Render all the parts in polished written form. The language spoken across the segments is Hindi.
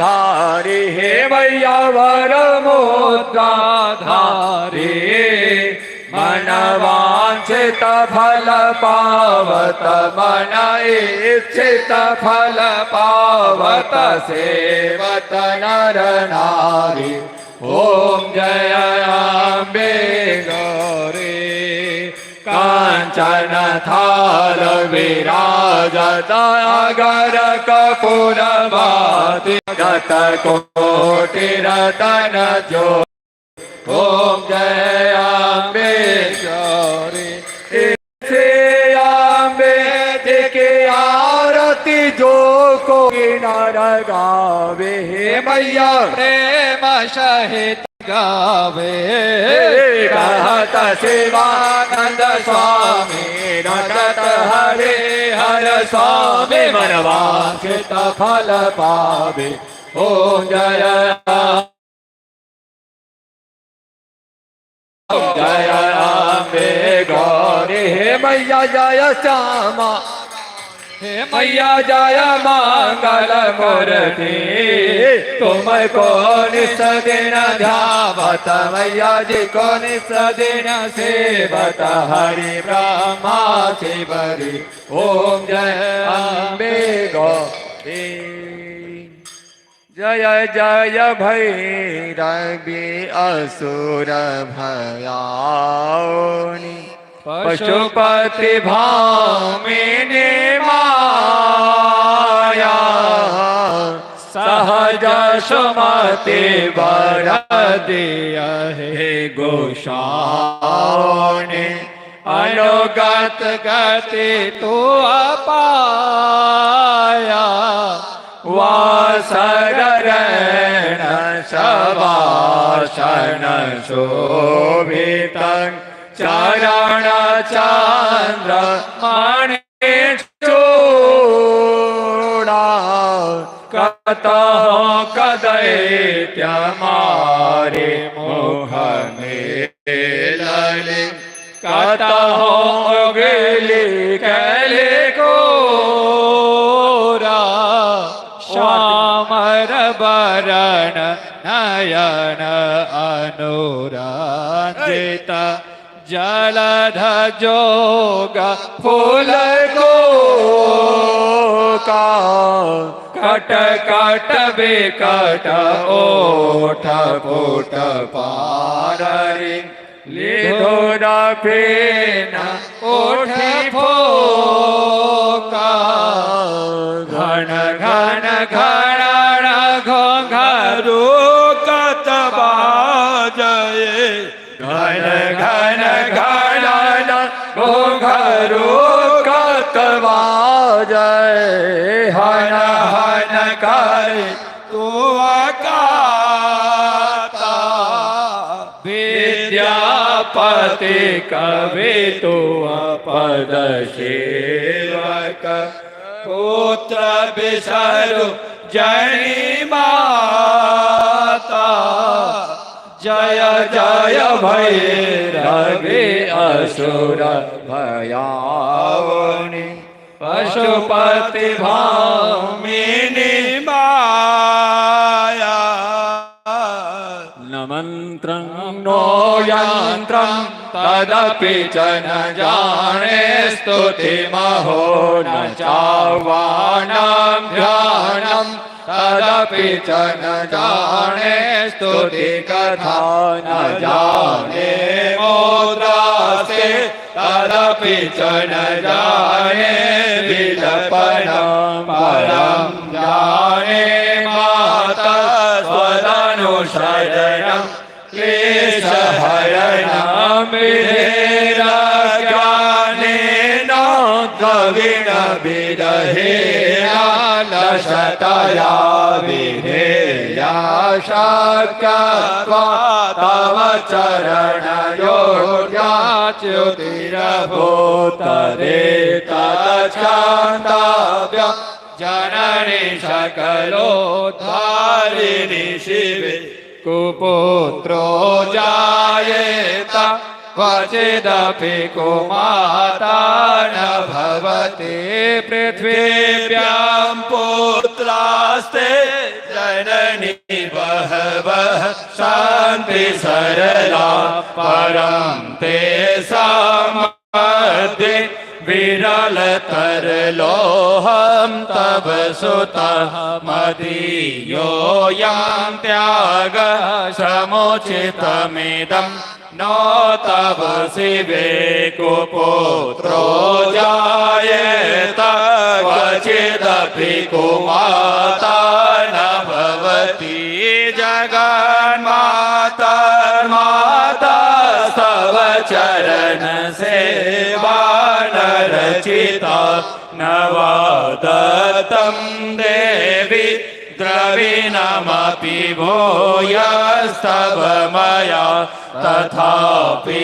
धारी हे मैया वर मुद्रा धारी मन वांछित फल पावत मन इच्छित फल पावत सेवत नर नारी ओम जय अम्बे गौरी कांचन थाल विराजत अगर कपूर भाति गत कोटि रतन जो ओम जय अम्बे गौरी से अम्बे के आरती जो कोई नर गावे हे मैया प्रेम सहित गावे कहत शिवानंद स्वामी नटत हरे हर स्वामी मन वांछित फल पावे ओम जय जय अम्बे गौरी हे मैया जय श्यामा हे मैया जय मंगल मूर्ति तुम को निस दिन ध्यावत मैया जी को निस दिन सेवत हरि ब्रह्मा शिवरी ओम जय अम्बे गौरी जय जय भैरवी असुर भयाउनि पशुपति भामिनी माया सहज सुमति वर दिया हे गोसाउनि अनुगत गति तू अपाया वासरण शवासन शोभित चरण चंद्र मणि चूड़ा कतहो कदैत्य मारे मोह मेलने कतहो गिली कैले कोरा श्यामर बरण नयन अनुरंजित जलध जोग फूल को का कट कट बेकट ओठ पोट पारी लिधोरा फेन ओठ फोका घन घन घरण घोंघरू कत बाजये घन घन घरण घोंघरू कत बाजये हन हन कर तू अकाता विद्यापति कवि तू पद सेवक पुत्र बिसरु जनी माता जय जय भैरवी असुर भयाउनि पशुपति भामिनी माया न मंत्रं नो यंत्रं तदपि च न जाने स्तुति महो न चाह्वानं ध्यानं तदपि च न जाने स्तुति कथा न जाने मुद्रा से तदपि च न जाने विलपनं परं जाने माता स्वदनुशयनं क्लेशहरणं विधेरा ज्ञानेन द्रविण विदहेया लशतया विधेया शक्यत्वा तव चरणयोर्याच्युतिरभूतरे तच्छान्तव्यं जननी सकलोद्धारिणि शिवे कुपुत्रो जायेत क्वचिदपि कुमाता न भवति पृथ्वीभ्यां पुत्रास्ते जननी बहवः शान्ति सरला परं तेषां मध्ये विरलतरलोहं तव सुतः मदीयोऽयं त्यागः समुचितमिदं नो तव शिवे कुपुत्रो जायेत क्वचिदपि कुमाता न भवति जगन्माता माता तव चरण सेवा रचिता नवदत्तं देवी द्रविणमपि भूयस्तव मया तथापि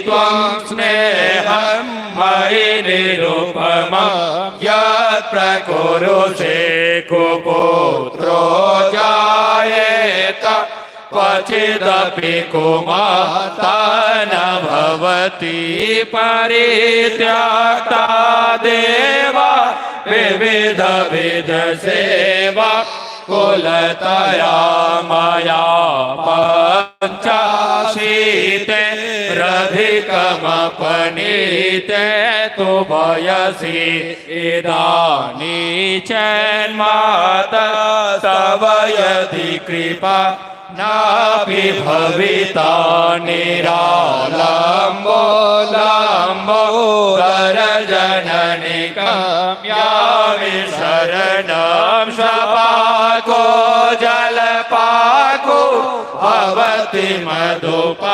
त्वं स्नेहं मयि निरुपमं यत् प्रकुरुषे कुपुत्रो जायेत क्वचिदपि कुमाता न भवति परित्यक्ता देवा विविध विध सेवा कुलतया मया पञ्चाशीते रधिकमपनीते तु भयसि इदानीं चन्माता तव यदि कृपा नापि भविता निरालम्बो लम्बोदरजननिकं यामि शरणं स्वपाको जलपाको भवति मधुपाकोपमगिरा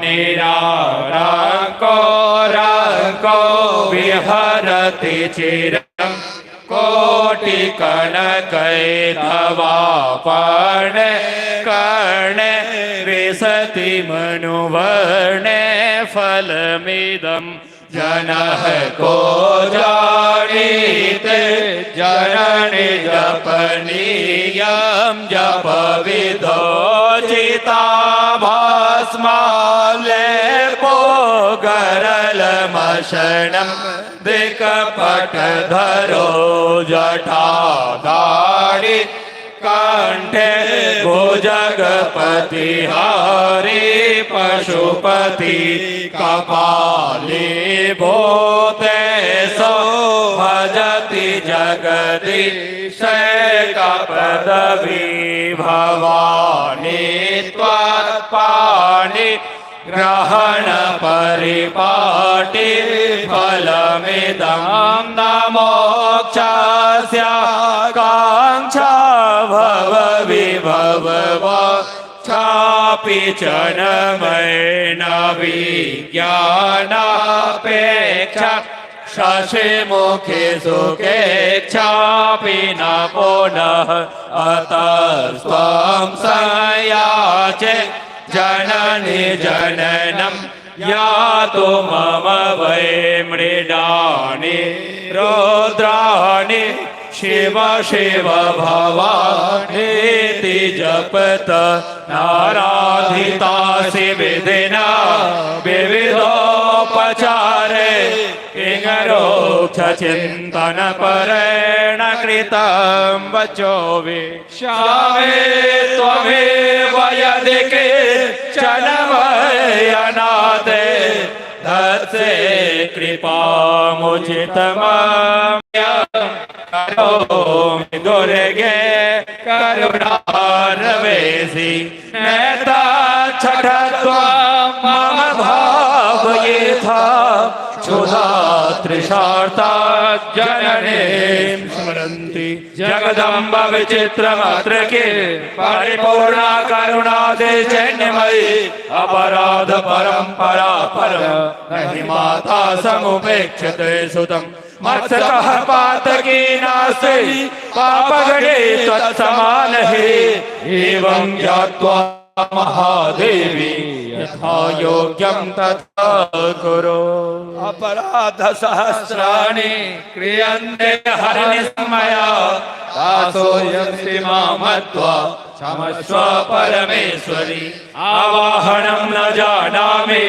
निरारङ्को रङ्को विहरति चिरम् कोटिकनकैर्धवापणे कर्णे विशति मनुवर्णे फलमिदं जनः को जानीते जननि जपनीयं जपविदोचिता भस्मालेपो गरलमशनं दिक्पटधरो जटाधारी कंठे भुजगपति हरि पशुपति कपाली भूतेशो भजति जगदीश कपदवी भवानी त्वत्पाणि ग्रहण परिपाटि फलमिदं न मोक्षस्य काङ्क्षा भव विभववा चापि च न मयेन विज्ञानापेक्षा शशिमुखे सुखेच्छापि न पुनः अतस्त्वं संयाचे जननि जननं यातु मम वै मृडानि रुद्राणि शिव शिव भवानीति जपत नाराधितासि विधिना विविधोपचारे किङ्करोक्षचिन्तन परेण कृतं वचो विश्यामे त्वमेव यदि किञ्चन वयनादे धत्से कृपामुचितमं करोमि दुर्गे करुणारवेसि नेता छठत्वं मम भावयेथा क्षुधा तृषार्ता जननीं स्मरन्ति जगदम्ब विचित्रमात्रके परिपूर्णा करुणादे चैन्यमयी अपराध परम्परा परम नहि माता समुपेक्षते सुतम् मत्सकः पातकी नास्ति पापगणे त्वत्समान हि एवं ज्ञात्वा महादेवी यथा योग्यं तथा कुरु अपराध सहस्राणि क्रियन्ते हरनिस्मया दासोऽयमस्ति मामत्वा क्षमस्व परमेश्वरि आवाहनं न जानामि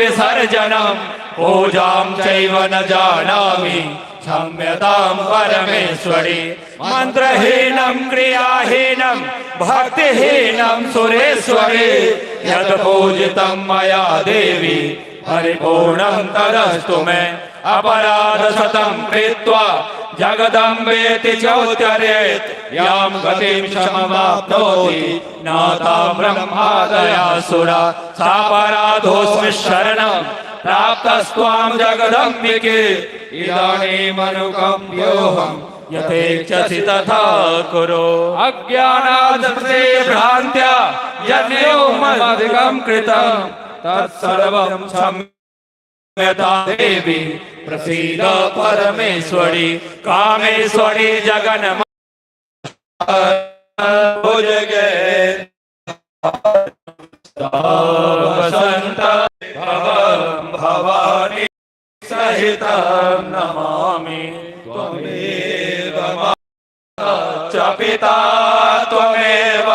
विसर्जनं पूजां चैव न जानामि क्षम्यतां परमेश्वरि मन्त्रहीनं क्रियाहीनं भक्तिहीनं सुरेश्वरि यद् पूजितं मया देवी परिपूर्णं तदस्तु मे अपराधशतं कृत्वा जगदम्बेति चोत्तरेत् यां गतिं सममाप्नोति नातां ब्रह्मादयासुरा सापराधोऽस्मि शरणं प्राप्तस्त्वां जगदम्बिके इदानीमनुकम्प्योऽहं यथेच्छसि तथा कुरु अज्ञानादृते भ्रान्त्या यन्योमधिकं कृतं तत्सर्वं क्षम्यता देवी प्रसीद परमेश्वरि कामेश्वरि जगन्माता वसंत भवानी सहितं नमामि त्वमेव माता च पिता त्वमेव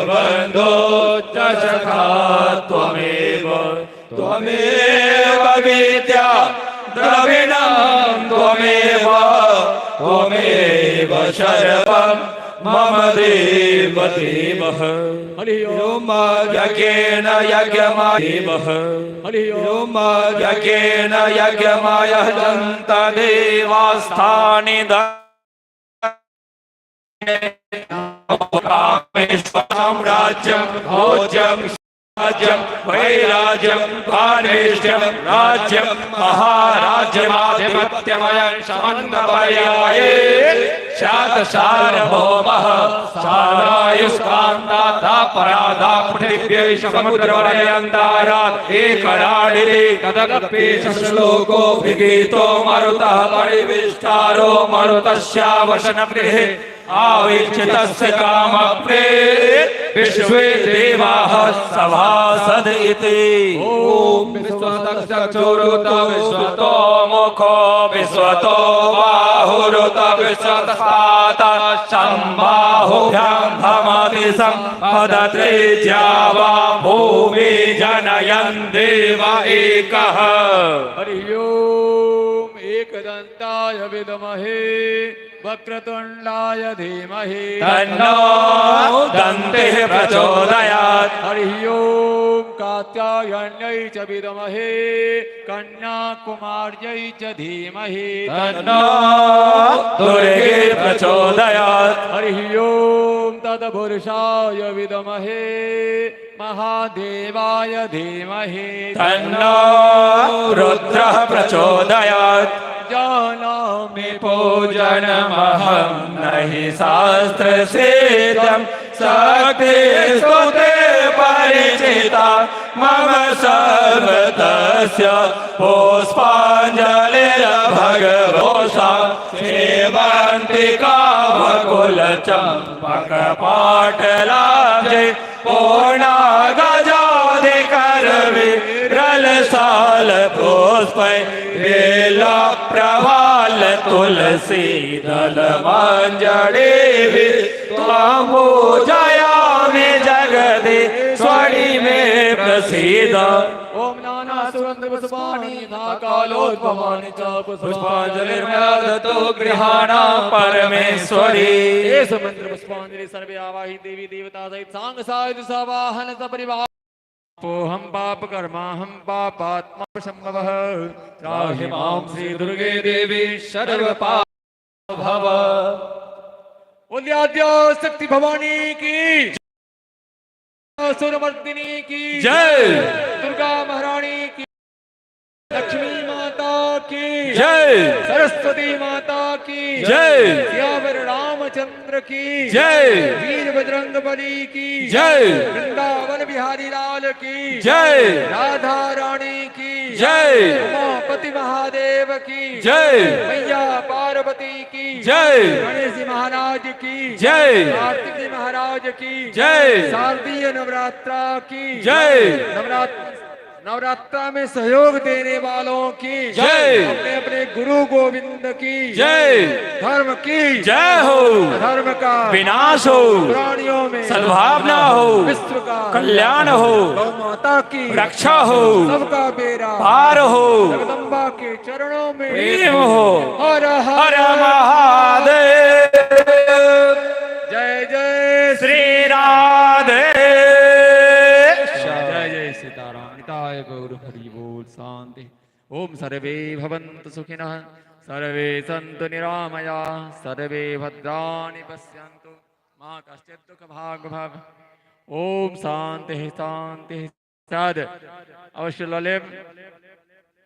बन्धो च सखा त्वमेव विद्या द्रविणं त्वमेव सर्वं मम देवदेवः हरि ओम यज्ञेन यज्ञमादेवः हरि ओम यज्ञेन यज्ञमायः दन्त देवास्थानि कामेश्वरं भोज्यं राज्यं वैराज्यं कामेश्वरं राज्यं महाराज्यमाधिपत्यमयं समन्वयाये शातसार्वभौमः सारायुष्कान्ता परादा पृथिव्यै समुद्रवलयन्तारात् एकराडिरे कदकपेश श्लोको विगीतो मरुतः परिविष्टारो मरुतस्यावसनगृहे आवीक्षितस्य कामप्रे विश्वे देवाः सभासद इति ॐ विश्वतश्चक्षुरुत विश्वतो मुखो विश्वतो बाहुरुत विश्वतस्तात् सम्बाहुभ्यां भमति सम्पदत्रेज्या वा भूमि जनयन् देव एकः हरि ओम् एकदन्ताय विद्महे वक्रतुण्डाय धीमहि तन्नो दन्तिः प्रचोदयात् हरि ओम् कात्यायन्यै च विद्महे कन्याकुमार्यै च धीमहि तन्नो दुर्गे प्रचोदयात् हरि ओम् तत्पुरुषाय विद्महे महादेवाय धीमहि तन्नो रुद्रः प्रचोदयात् जानामि पूजनमहं नहि शास्त्रसेदं शक्तिस्तुते परिचिता मम सर्वतस्य पुष्पाञ्जलिर्भगवोषा सेवन्ति कामकुलचम्पकपाटलाब्जे पूर्णागजाधिकरविरलसाल पुष्पै बेलप्रवाल तुलसी दलमञ्जरीभिः त्वां पूजयामि जगदीश्वरि मे प्रसीद ओम नाना सुगंध पुष्पाणि कालोद्भवानि च पुष्पाञ्जलिर्मया दत्तो गृहाणा परमेश्वरी एष मंत्र पुष्पाञ्जलि सर्वे आवाहि देवी देवता सहित सांग सायुध सवाहन सपरिवार हम पाप कर्मा हम पापात्मा संभवः त्राहि मां श्री दुर्गे देवी सर्व पाप भव उद्याद्या शक्ति भवानी की सुरमर्दिनी की जय दुर्गा महारानी की लक्ष्मी माता की जय सरस्वती माता की जय सियावर रामचंद्र की जय वीर बजरंग बली की जय वृंदावन बिहारी लाल की जय राधा रानी की जय उमापति महादेव की जय मैया पार्वती की जय गणेश जी महाराज की जय कार्तिक जी महाराज की जय शारदीय नवरात्रा की जय नवरात्रा में सहयोग देने वालों की जय अपने अपने बोले गुरु गोविंद की जय। धर्म की जय हो। धर्म का विनाश हो, प्राणियों में सद्भावना हो, विश्व का कल्याण हो, गौ माता की रक्षा हो, सबका बेड़ा पार हो, जगदम्बा के चरणों में प्रेम हो। हर हर हर महादेव। जय जय श्री राधे। जय जय सीताराम निताय गौर हरि बोल शांति। ओम सर्वे भवन्तु सुखिनः सर्वे सन्तु निरामया सर्वे भद्राणि पश्यन्तु मा कश्चित् दुःखभाग् भव। ओम शांति शांति। शायद अवश्य ललित